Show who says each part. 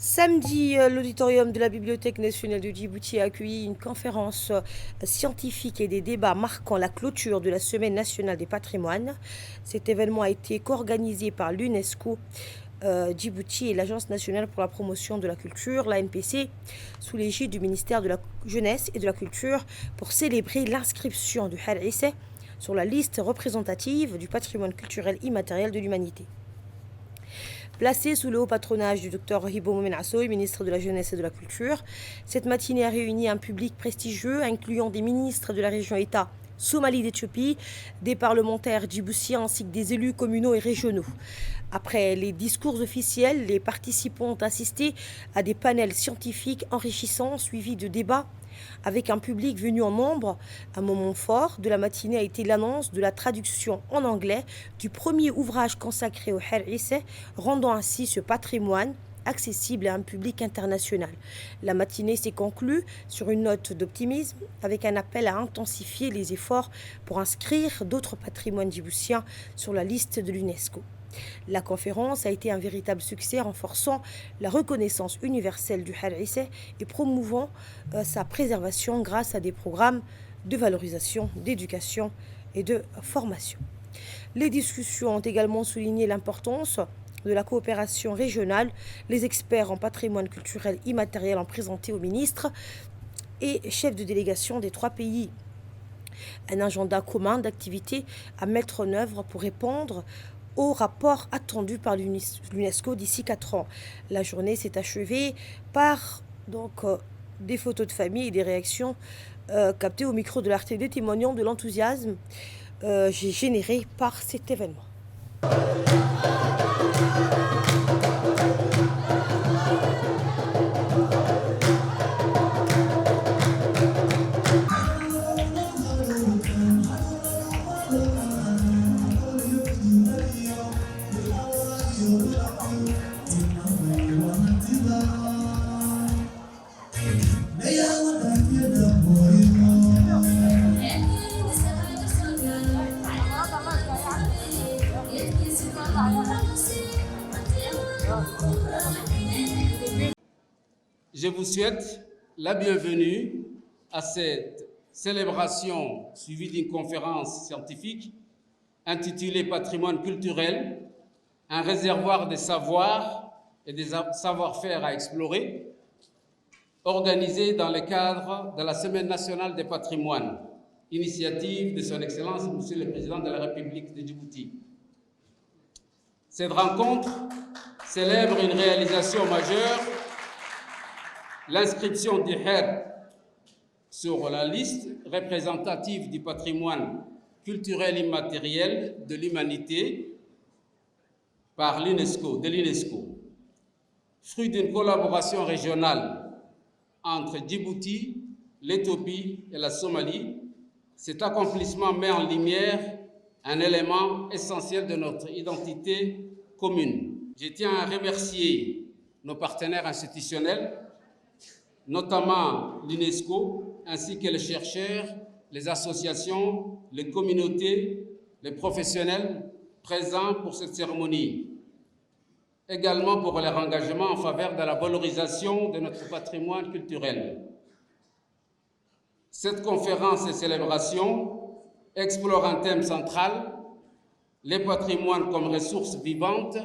Speaker 1: Samedi, l'auditorium de la Bibliothèque nationale de Djibouti a accueilli une conférence scientifique et des débats marquant la clôture de la Semaine nationale des patrimoines. Cet événement a été co-organisé par l'UNESCO Djibouti et l'Agence nationale pour la promotion de la culture, l'ANPC, sous l'égide du ministère de la Jeunesse et de la Culture pour célébrer l'inscription du Har Isseh sur la liste représentative du patrimoine culturel immatériel de l'humanité. Placée sous le haut patronage du Dr Hibo Momen Assoy, ministre de la Jeunesse et de la Culture, cette matinée a réuni un public prestigieux, incluant des ministres de la région État Somalie d'Éthiopie, des parlementaires djiboutiens ainsi que des élus communaux et régionaux. Après les discours officiels, les participants ont assisté à des panels scientifiques enrichissants suivis de débats avec un public venu en nombre. Un moment fort de la matinée a été l'annonce de la traduction en anglais du premier ouvrage consacré au Har Isseh, rendant ainsi ce patrimoine accessible à un public international. La matinée s'est conclue sur une note d'optimisme avec un appel à intensifier les efforts pour inscrire d'autres patrimoines djiboutiens sur la liste de l'UNESCO. La conférence a été un véritable succès, renforçant la reconnaissance universelle du Har Isseh et promouvant sa préservation grâce à des programmes de valorisation, d'éducation et de formation. Les discussions ont également souligné l'importance de la coopération régionale. Les experts en patrimoine culturel immatériel ont présenté aux ministres et chefs de délégation des 3 pays un agenda commun d'activités à mettre en œuvre pour répondre au rapport attendu par l'UNESCO d'ici 4 ans. La journée s'est achevée par des photos de famille et des réactions captées au micro de l'RTD témoignant de l'enthousiasme généré par cet événement.
Speaker 2: Je vous souhaite la bienvenue à cette célébration suivie d'une conférence scientifique intitulée Patrimoine culturel, un réservoir des savoirs et des savoir-faire à explorer, organisée dans le cadre de la Semaine nationale des patrimoines, initiative de son Excellence Monsieur le Président de la République de Djibouti. Cette rencontre célèbre une réalisation majeure, l'inscription du Har sur la liste représentative du patrimoine culturel immatériel de l'humanité par l'UNESCO, fruit d'une collaboration régionale entre Djibouti, l'Éthiopie et la Somalie. Cet accomplissement met en lumière un élément essentiel de notre identité commune. Je tiens à remercier nos partenaires institutionnels, notamment l'UNESCO, ainsi que les chercheurs, les associations, les communautés, les professionnels présents pour cette cérémonie. Également pour leur engagement en faveur de la valorisation de notre patrimoine culturel. Cette conférence et célébration explore un thème central, les patrimoines comme ressources vivantes